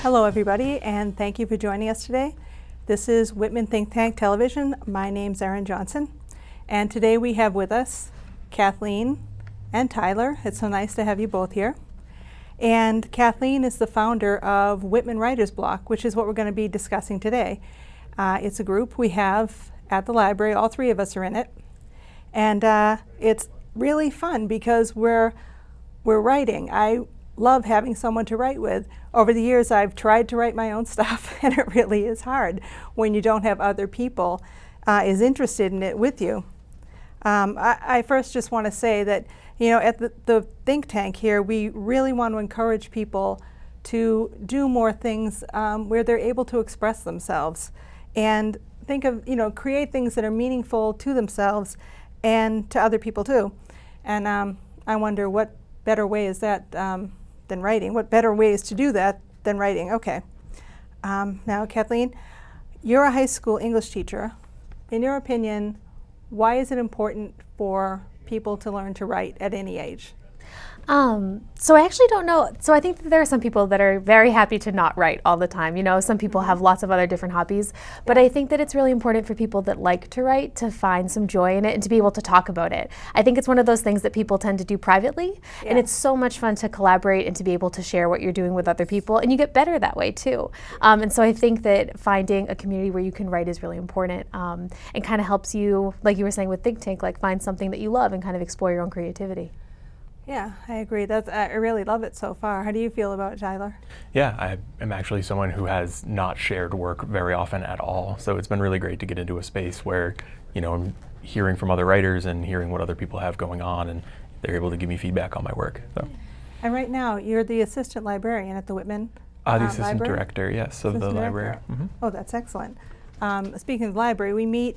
Hello everybody, and thank you for joining us today. This is Whitman Think Tank Television. My name's Erin Johnson, and today we have with us Kathleen and Tyler. It's so nice to have you both here. And Kathleen is the founder of Whitman Writer's Block, which is what we're going to be discussing today. It's a group we have at the library. All three of us are in it. And it's really fun because we're writing. I love having someone to write with. Over the years, I've tried to write my own stuff, and it really is hard when you don't have other people is interested in it with you. I first just want to say that, you know, at the think tank here, we really want to encourage people to do more things where they're able to express themselves and think of, you know, create things that are meaningful to themselves and to other people too. And I wonder what better way is that than writing? What better ways to do that than writing? Okay. Now, Kathleen, you're a high school English teacher. In your opinion, why is it important for people to learn to write at any age? So I actually don't know. So I think that there are some people that are very happy to not write all the time. You know, some people have lots of other different hobbies, but I think that it's really important for people that like to write to find some joy in it and to be able to talk about it. I think it's one of those things that people tend to do privately, and it's so much fun to collaborate and to be able to share what you're doing with other people, and you get better that way too. And so I think that finding a community where you can write is really important, and kind of helps you, like you were saying with Think Tank, like find something that you love and kind of explore your own creativity. Yeah, I agree. I really love it so far. How do you feel about it, Tyler? Yeah, I am actually someone who has not shared work very often at all. So it's been really great to get into a space where, you know, I'm hearing from other writers and hearing what other people have going on, and they're able to give me feedback on my work. So. And right now, you're the assistant librarian at the Whitman The assistant library? Director, yes, of the library. Mm-hmm. Oh, that's excellent. Speaking of the library, we meet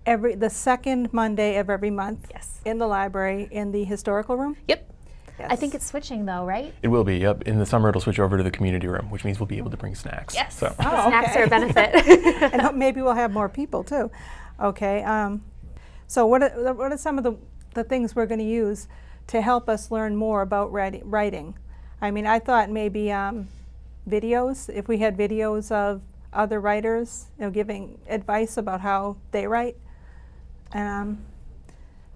the second Monday of every month in the library in the historical room? Yep. Yes. I think it's switching though, right? It will be, yep. In the summer it'll switch over to the community room, which means we'll be able to bring snacks. Yes. So. Snacks are a benefit. And maybe we'll have more people too. Okay. So what are some of the things we're going to use to help us learn more about writing? I mean, I thought maybe videos, if we had videos of other writers, you know, giving advice about how they write.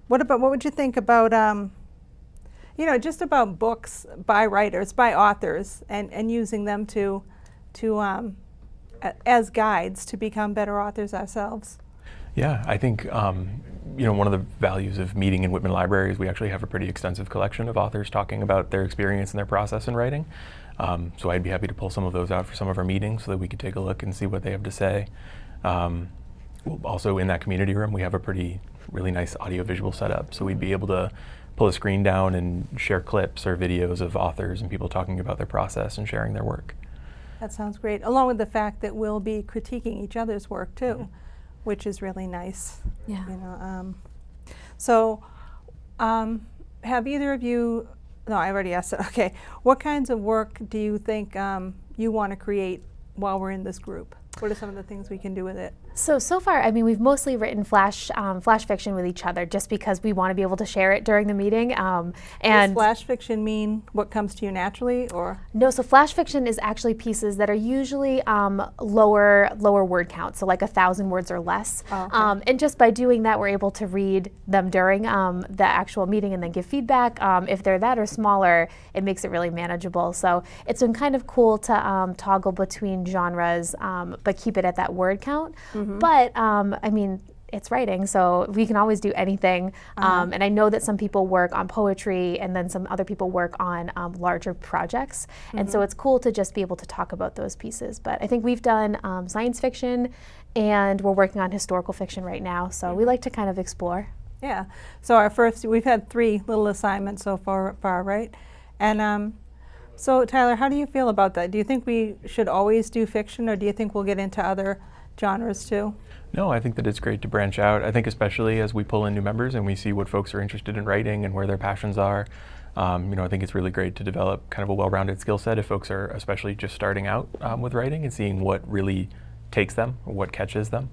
What would you think about, you know, just about books by writers, by authors, and using them to as guides to become better authors ourselves? Yeah, I think, you know, one of the values of meeting in Whitman Library is we actually have a pretty extensive collection of authors talking about their experience and their process in writing. So I'd be happy to pull some of those out for some of our meetings so that we could take a look and see what they have to say. Also in that community room, we have a really nice audio-visual setup, so we'd be able to pull a screen down and share clips or videos of authors and people talking about their process and sharing their work. That sounds great, along with the fact that we'll be critiquing each other's work too, which is really nice. Yeah. You know, so have either of you, no, I already asked it, okay. What kinds of work do you think you want to create while we're in this group? What are some of the things we can do with it? So far, I mean, we've mostly written flash fiction with each other just because we want to be able to share it during the meeting. And does flash fiction mean what comes to you naturally, or? No, so flash fiction is actually pieces that are usually lower word count, so like 1,000 words or less. Oh, okay. And just by doing that, we're able to read them during the actual meeting and then give feedback. If they're that or smaller, it makes it really manageable. So it's been kind of cool to toggle between genres, but keep it at that word count. But I mean, it's writing, so we can always do anything. And I know that some people work on poetry, and then some other people work on larger projects. And so it's cool to just be able to talk about those pieces. But I think we've done science fiction, and we're working on historical fiction right now. So we like to kind of explore. Yeah. So we've had 3 little assignments so far, right? And so Tyler, how do you feel about that? Do you think we should always do fiction, or do you think we'll get into other genres too? No, I think that it's great to branch out. I think especially as we pull in new members and we see what folks are interested in writing and where their passions are. You know, I think it's really great to develop kind of a well-rounded skill set if folks are especially just starting out with writing and seeing what really takes them or what catches them.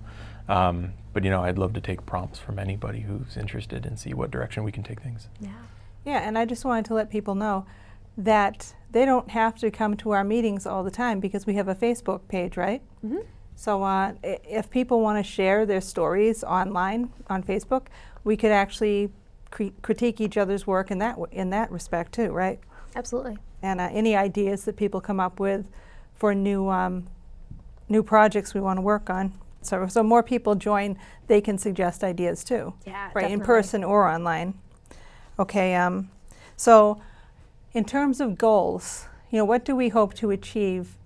But you know, I'd love to take prompts from anybody who's interested and see what direction we can take things. Yeah, and I just wanted to let people know that they don't have to come to our meetings all the time because we have a Facebook page, right? Mm-hmm. So if people want to share their stories online on Facebook, we could actually critique each other's work in that respect too, right? Absolutely. And any ideas that people come up with for new projects we want to work on. So more people join, they can suggest ideas too. Yeah, right, definitely. in person or online. Okay, so in terms of goals, what do we hope to achieve?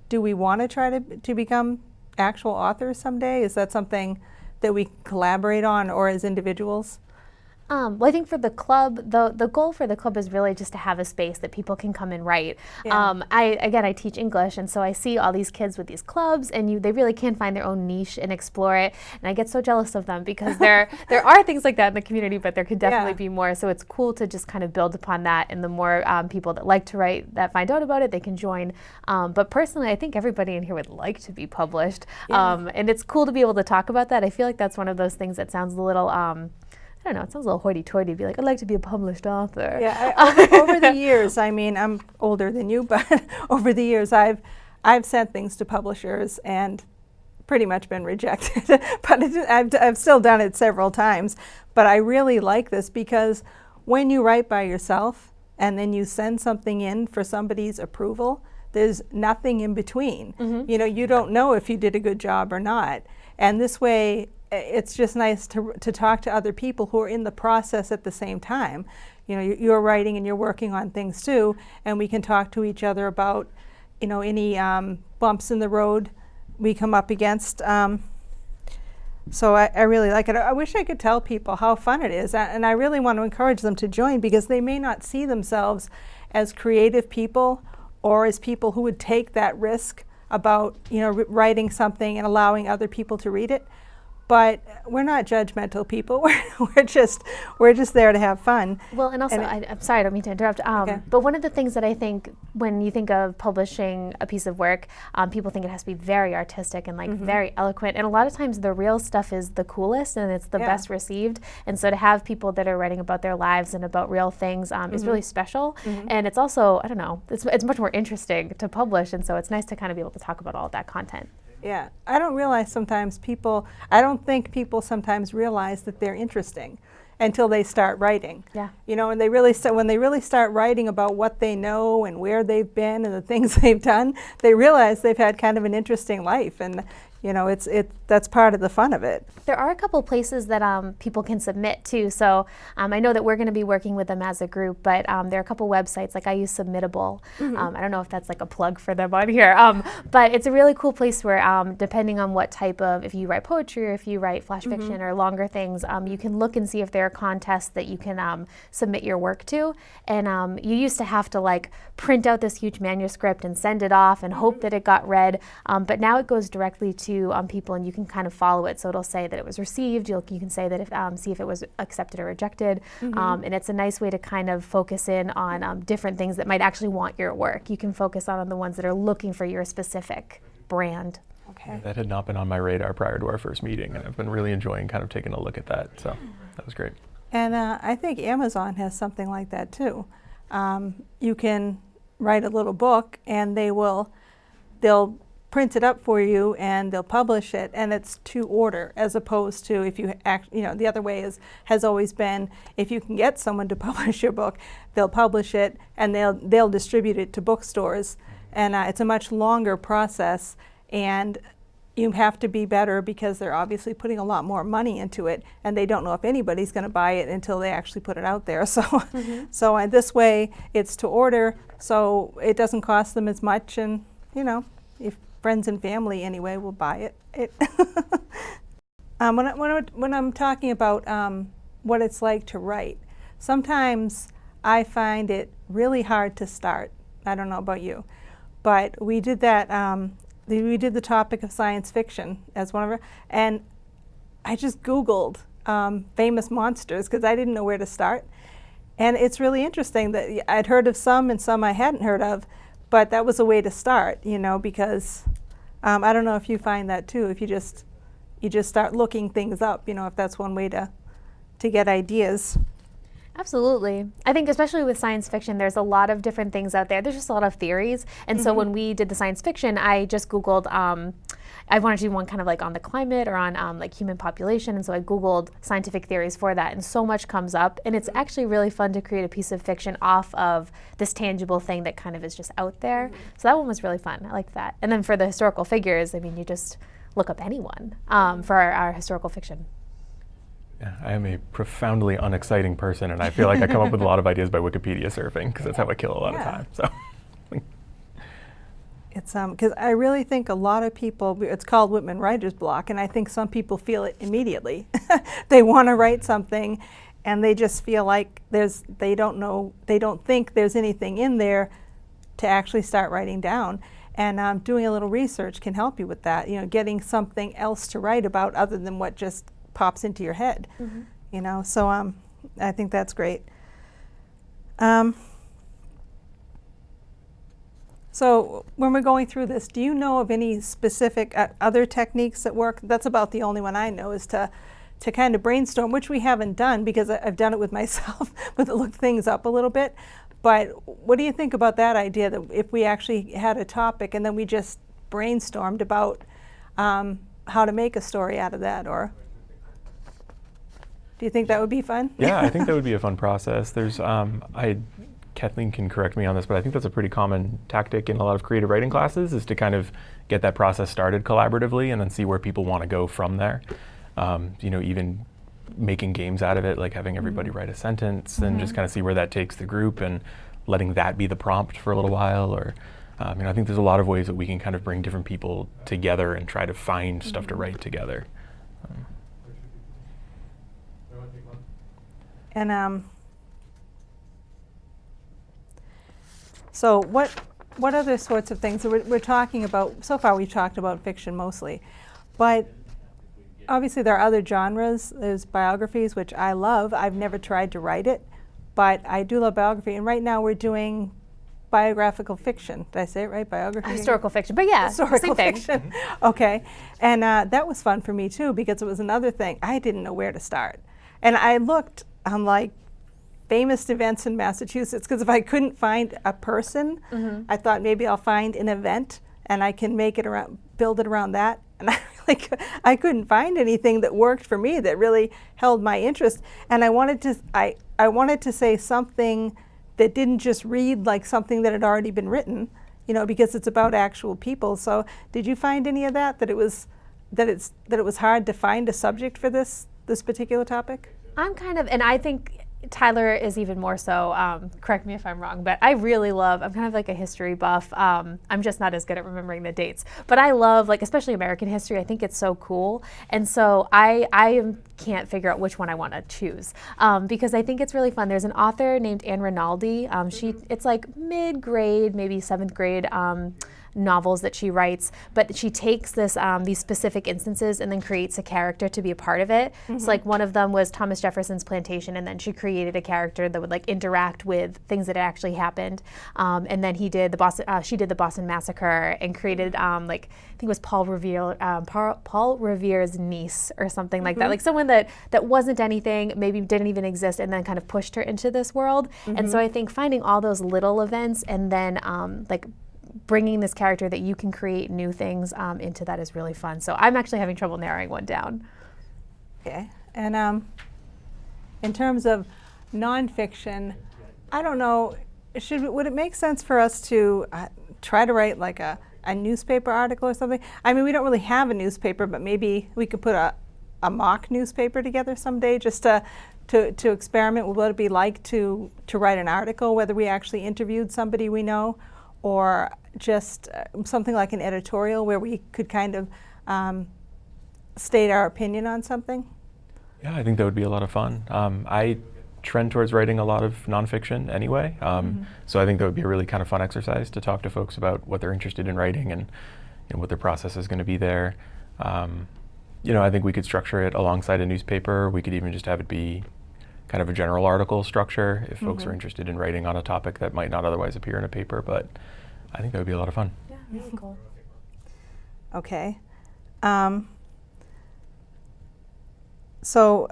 Do we want to try to become actual authors someday? Is that something that we collaborate on, or as individuals? Well, I think for the club, the goal for the club is really just to have a space that people can come and write. Yeah. I teach English, and so I see all these kids with these clubs, and they really can find their own niche and explore it. And I get so jealous of them because there are things like that in the community, but there could definitely be more. So it's cool to just kind of build upon that, and the more people that like to write that find out about it, they can join. But personally, I think everybody in here would like to be published, and it's cool to be able to talk about that. I feel like that's one of those things that sounds a little I don't know, it sounds a little hoity-toity to be like, I'd like to be a published author. Yeah, over the years, I mean, I'm older than you, but over the years I've sent things to publishers and pretty much been rejected. But I've still done it several times. But I really like this because when you write by yourself and then you send something in for somebody's approval, there's nothing in between. Mm-hmm. You don't know if you did a good job or not. And this way, it's just nice to talk to other people who are in the process at the same time. You're writing and you're working on things too, and we can talk to each other about, any bumps in the road we come up against. So I really like it. I wish I could tell people how fun it is, and I really want to encourage them to join because they may not see themselves as creative people or as people who would take that risk about, writing something and allowing other people to read it. But we're not judgmental people. We're just there to have fun. Well, and also, I'm sorry, I don't mean to interrupt. Okay. But one of the things that I think when you think of publishing a piece of work, people think it has to be very artistic and very eloquent. And a lot of times the real stuff is the coolest and it's the best received. And so to have people that are writing about their lives and about real things is really special. And it's also, I don't know, it's much more interesting to publish. And so it's nice to kind of be able to talk about all of that content. Yeah, I don't think people sometimes realize that they're interesting until they start writing. Yeah. And when they really start writing about what they know and where they've been and the things they've done, they realize they've had kind of an interesting life, and that's part of the fun of it. There are a couple places that people can submit to. So I know that we're going to be working with them as a group, but there are a couple websites. Like I use Submittable. I don't know if that's like a plug for them on here, but it's a really cool place where depending on what type of, if you write poetry or if you write flash fiction or longer things, you can look and see if there are contests that you can submit your work to. And you used to have to print out this huge manuscript and send it off and hope that it got read, but now it goes directly to people, and you can kind of follow it. So it'll say that it was received. You can say that see if it was accepted or rejected. And it's a nice way to kind of focus in on different things that might actually want your work. You can focus on the ones that are looking for your specific brand. Okay. That had not been on my radar prior to our first meeting, and I've been really enjoying kind of taking a look at that. So that was great. And I think Amazon has something like that too. You can write a little book, and they'll print it up for you and they'll publish it, and it's to order, as opposed to if you the other way has always been, if you can get someone to publish your book, they'll publish it and they'll distribute it to bookstores, and it's a much longer process, and you have to be better because they're obviously putting a lot more money into it, and they don't know if anybody's going to buy it until they actually put it out there. So so this way it's to order, so it doesn't cost them as much, and if friends and family anyway will buy it. When I'm talking about what it's like to write, sometimes I find it really hard to start. I don't know about you, but we did that. We did the topic of science fiction as one of our, and I just Googled famous monsters because I didn't know where to start. And it's really interesting that I'd heard of some and some I hadn't heard of, but that was a way to start, because I don't know if you find that too, if you just start looking things up, if that's one way to get ideas. Absolutely. I think especially with science fiction, there's a lot of different things out there. There's just a lot of theories. And so when we did the science fiction, I just Googled, I wanted to do one kind of like on the climate or on like human population. And so I Googled scientific theories for that, and so much comes up. And it's actually really fun to create a piece of fiction off of this tangible thing that kind of is just out there. So that one was really fun. I liked that. And then for the historical figures, I mean, you just look up anyone for our historical fiction. Yeah, I am a profoundly unexciting person, and I feel like I come up with a lot of ideas by Wikipedia surfing, because that's how I kill a lot of time. So, It's because I really think a lot of people, it's called Whitman writer's block, and I think some people feel it immediately. They want to write something, and they just feel like they don't think there's anything in there to actually start writing down. And doing a little research can help you with that. You know, getting something else to write about other than what just pops into your head. You know, so I think that's great. So when we're going through this, do you know of any specific other techniques that work? That's about the only one I know, is to kind of brainstorm, which we haven't done because I've done it with myself, but look things up a little bit. But what do you think about that idea, that if we actually had a topic and then we just brainstormed about how to make a story out of that? Or do you think that would be fun? yeah, I think that would be a fun process. There's, Kathleen can correct me on this, but I think that's a pretty common tactic in a lot of creative writing classes, is to kind of get that process started collaboratively and then see where people want to go from there. You know, even making games out of it, like having everybody write a sentence and just kind of see where that takes the group, and letting that be the prompt for a little while. Or, you know, I think there's a lot of ways that we can kind of bring different people together and try to find stuff to write together. And so what other sorts of things we're talking about? So far we've talked about fiction mostly, but obviously there are other genres. There's biographies, which I love. I've never tried to write it, but I do love biography. And right now we're doing biographical fiction. Did I say it right? Biography? Historical fiction, but yeah, historical same fiction. thing. Okay, and that was fun for me too, because it was another thing. I didn't know where to start, and I looked on like famous events in Massachusetts, because if I couldn't find a person, I thought maybe I'll find an event and I can make it around, build it around that. And I couldn't find anything that worked for me, that really held my interest. And I wanted to say something that didn't just read like something that had already been written, you know, because it's about actual people. So did you find any of that? That it was hard to find a subject for this particular topic? I'm kind of, and I think Tyler is even more so, correct me if I'm wrong, but I really love, I'm kind of like a history buff. I'm just not as good at remembering the dates, but I love, like, especially American history. I think it's so cool. And so I can't figure out which one I want to choose, because I think it's really fun. There's an author named Anne Rinaldi. It's like mid-grade, maybe 7th grade, novels that she writes, but she takes these specific instances and then creates a character to be a part of it. So like one of them was Thomas Jefferson's plantation, and then she created a character that would like interact with things that had actually happened. And then she did the Boston Massacre and created like, I think it was Paul Revere's niece or something like that, like someone that wasn't anything, maybe didn't even exist, and then kind of pushed her into this world. And so I think finding all those little events and then like bringing this character that you can create new things into that is really fun. So I'm actually having trouble narrowing one down. Okay, and in terms of nonfiction, I don't know, would it make sense for us to try to write like a newspaper article or something? I mean, we don't really have a newspaper, but maybe we could put a mock newspaper together someday, just to experiment with what it'd be like to write an article, whether we actually interviewed somebody we know, or just something like an editorial where we could kind of state our opinion on something. Yeah, I think that would be a lot of fun. I trend towards writing a lot of nonfiction anyway, so I think that would be a really kind of fun exercise to talk to folks about what they're interested in writing and what their process is going to be there. You know, I think we could structure it alongside a newspaper. We could even just have it be kind of a general article structure if folks are interested in writing on a topic that might not otherwise appear in a paper, but I think that would be a lot of fun. Yeah, really cool. Okay. So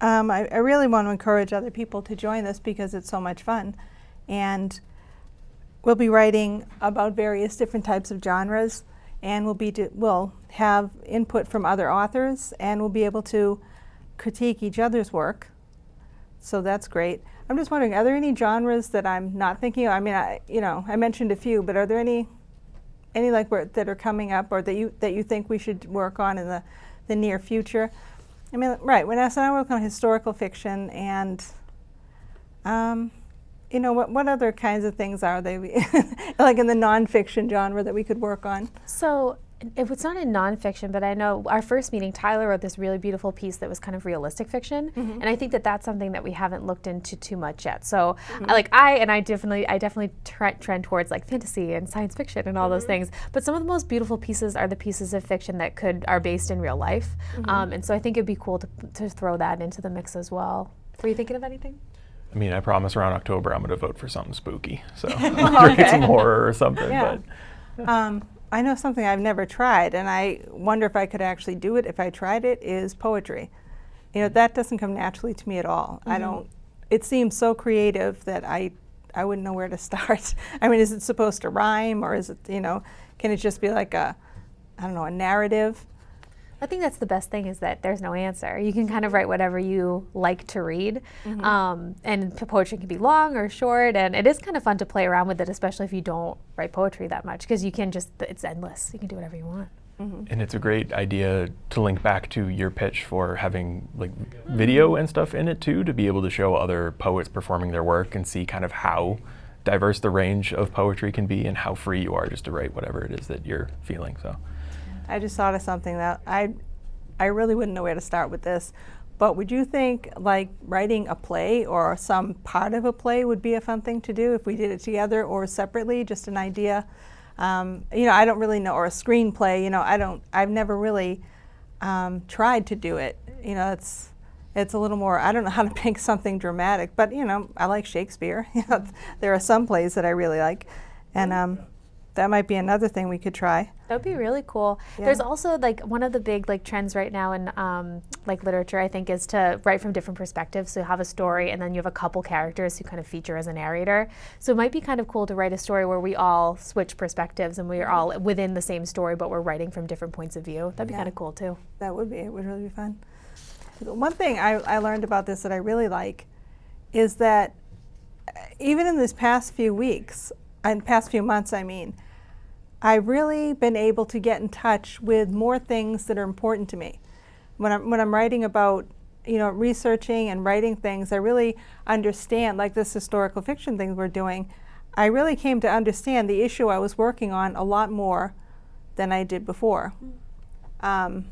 I really want to encourage other people to join this because it's so much fun. And we'll be writing about various different types of genres, and we'll have input from other authors, and we'll be able to critique each other's work. So that's great. I'm just wondering, are there any genres that I'm not thinking of? I mean, I mentioned a few, but are there any like that are coming up, or that you think we should work on in the near future? I mean, right, when I work on historical fiction, and what other kinds of things are they like in the nonfiction genre that we could work on? So if it's not in nonfiction, but I know our first meeting, Tyler wrote this really beautiful piece that was kind of realistic fiction, and I think that that's something that we haven't looked into too much yet. So I definitely trend towards like fantasy and science fiction and all those things. But some of the most beautiful pieces are the pieces of fiction that are based in real life, and so I think it'd be cool to throw that into the mix as well. Were you thinking of anything? I mean, I promise around October I'm going to vote for something spooky. So drinking some horror or something. Yeah. But I know something I've never tried, and I wonder if I could actually do it if I tried it, is poetry. That doesn't come naturally to me at all. It seems so creative that I wouldn't know where to start. I mean, is it supposed to rhyme, or is it, can it just be like a narrative? I think that's the best thing, is that there's no answer. You can kind of write whatever you like to read, and poetry can be long or short, and it is kind of fun to play around with it, especially if you don't write poetry that much, because you can it's endless. You can do whatever you want. And it's a great idea to link back to your pitch for having like video and stuff in it too, to be able to show other poets performing their work and see kind of how diverse the range of poetry can be and how free you are just to write whatever it is that you're feeling. So I just thought of something that I really wouldn't know where to start with this, but would you think like writing a play or some part of a play would be a fun thing to do if we did it together or separately, just an idea? I don't really know, or a screenplay, I've never really tried to do it. It's a little more, I don't know how to make something dramatic, but I like Shakespeare. There are some plays that I really like, and that might be another thing we could try. That would be really cool. Yeah. There's also like one of the big like trends right now in like literature, I think, is to write from different perspectives. So you have a story, and then you have a couple characters who kind of feature as a narrator. So it might be kind of cool to write a story where we all switch perspectives and we're all within the same story, but we're writing from different points of view. That'd be kind of cool too. That would be. It would really be fun. One thing I learned about this that I really like is that even in this past few weeks, and past few months, I've really been able to get in touch with more things that are important to me. When I'm writing about, researching and writing things, I really understand, like this historical fiction thing we're doing, I really came to understand the issue I was working on a lot more than I did before. I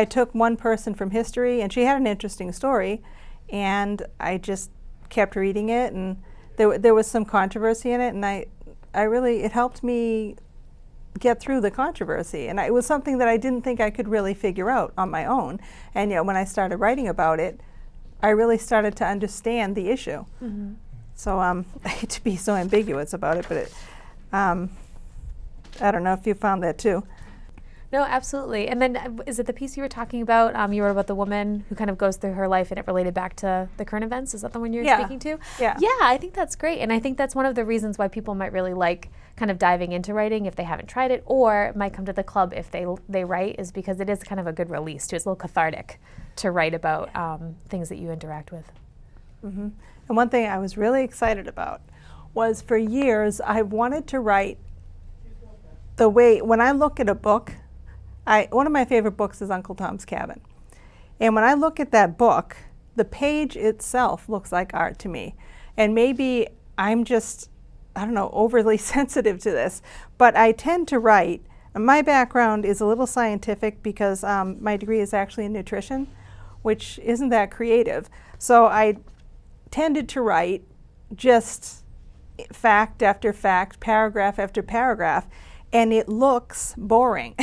took one person from history, and she had an interesting story, and I just kept reading it, and there was some controversy in it, and it helped me get through the controversy, and it was something that I didn't think I could really figure out on my own. And when I started writing about it, I really started to understand the issue. So I hate to be so ambiguous about it, but I don't know if you found that too. No, absolutely. And then is it the piece you were talking about? You wrote about the woman who kind of goes through her life and it related back to the current events. Is that the one you're speaking to? Yeah. Yeah, I think that's great. And I think that's one of the reasons why people might really like kind of diving into writing if they haven't tried it, or might come to the club if they write, is because it is kind of a good release too. It's a little cathartic to write about things that you interact with. And one thing I was really excited about was, for years I've wanted to write the way, when I look at a book, one of my favorite books is Uncle Tom's Cabin. And when I look at that book, the page itself looks like art to me. And maybe I'm just, overly sensitive to this, but I tend to write. My background is a little scientific because my degree is actually in nutrition, which isn't that creative. So I tended to write just fact after fact, paragraph after paragraph, and it looks boring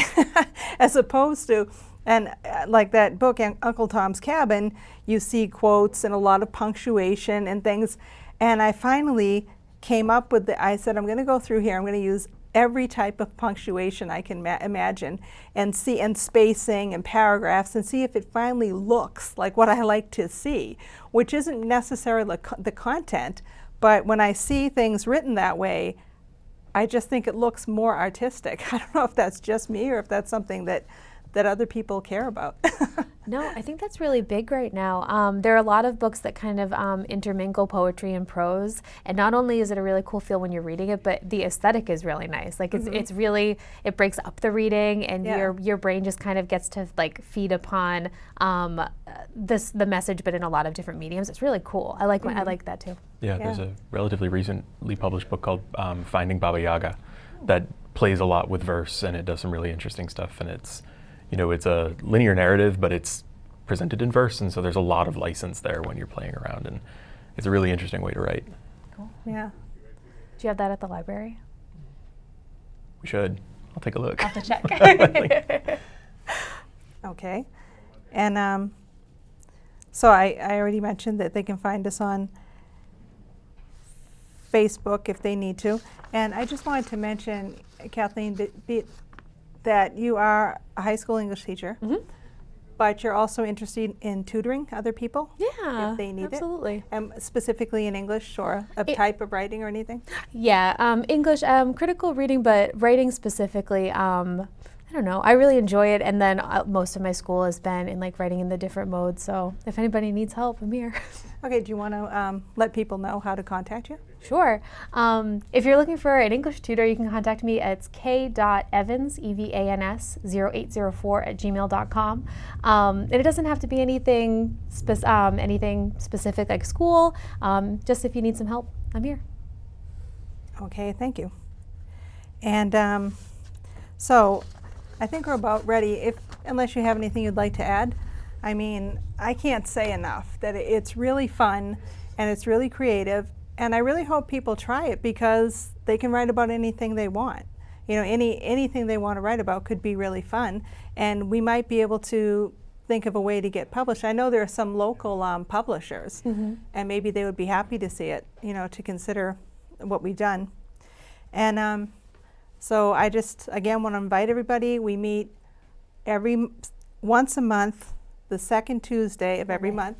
as opposed to, and like that book, Uncle Tom's Cabin, you see quotes and a lot of punctuation and things. And I finally came up with I said, I'm going to go through here, I'm going to use every type of punctuation I can imagine, and spacing and paragraphs, and see if it finally looks like what I like to see, which isn't necessarily the content, but when I see things written that way, I just think it looks more artistic. I don't know if that's just me or if that's something that other people care about. No, I think that's really big right now. There are a lot of books that kind of intermingle poetry and prose, and not only is it a really cool feel when you're reading it, but the aesthetic is really nice. Like it's really, it breaks up the reading, and your brain just kind of gets to like feed upon the message, but in a lot of different mediums. It's really cool. I like I like that too. Yeah, there's a relatively recently published book called Finding Baba Yaga that plays a lot with verse, and it does some really interesting stuff, and it's a linear narrative, but it's presented in verse, and so there's a lot of license there when you're playing around, and it's a really interesting way to write. Cool. Yeah. Do you have that at the library? We should. I'll take a look. I'll have to check. Okay. And so I already mentioned that they can find us on Facebook if they need to. And I just wanted to mention, Kathleen, that you are a high school English teacher, but you're also interested in tutoring other people if they need absolutely. it. Specifically in English or a type of writing or anything? Yeah, English, critical reading, but writing specifically, I don't know. I really enjoy it, and then most of my school has been in like writing in the different modes, so if anybody needs help, I'm here. Okay, do you want to let people know how to contact you? Sure. If you're looking for an English tutor, you can contact me at k.evans, EVANS, 0804@gmail.com. And it doesn't have to be anything specific like school, just if you need some help, I'm here. Okay, thank you. And so I think we're about ready, unless you have anything you'd like to add. I mean, I can't say enough that it's really fun and it's really creative, and I really hope people try it because they can write about anything they want. Anything they want to write about could be really fun, and we might be able to think of a way to get published. I know there are some local publishers, and maybe they would be happy to see it, to consider what we've done. And so I just, again, want to invite everybody. We meet once a month, the second Tuesday of every month.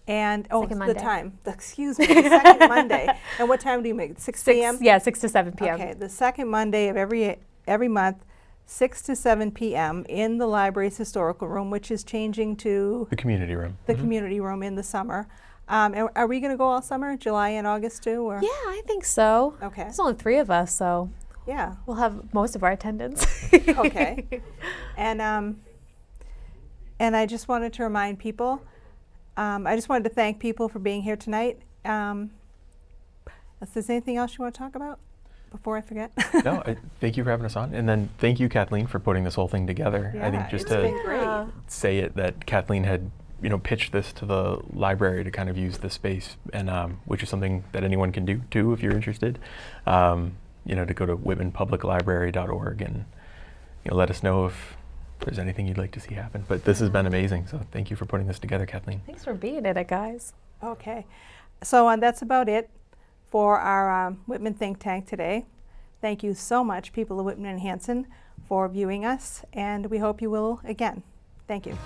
And, the time, excuse me, the second Monday. And what time do you make? 6 p.m.? Yeah, 6 to 7 p.m. Okay, the second Monday of every month, 6 to 7 p.m. in the library's historical room, which is changing to The community room. The community room in the summer. And are we going to go all summer, July and August too? Or? Yeah, I think so. Okay. There's only 3 of us, so yeah, we'll have most of our attendance. Okay. And I just wanted to remind people, I just wanted to thank people for being here tonight. If there's anything else you want to talk about before I forget? No, thank you for having us on. And then thank you, Kathleen, for putting this whole thing together. Yeah, I think just it's been great. say it that Kathleen had pitched this to the library to kind of use the space, and which is something that anyone can do too if you're interested. To go to whitmanpubliclibrary.org and let us know if there's anything you'd like to see happen. But this has been amazing, so thank you for putting this together, Kathleen. Thanks for being in it, guys. Okay. So that's about it for our Whitman Think Tank today. Thank you so much, people of Whitman and Hanson, for viewing us, and we hope you will again. Thank you.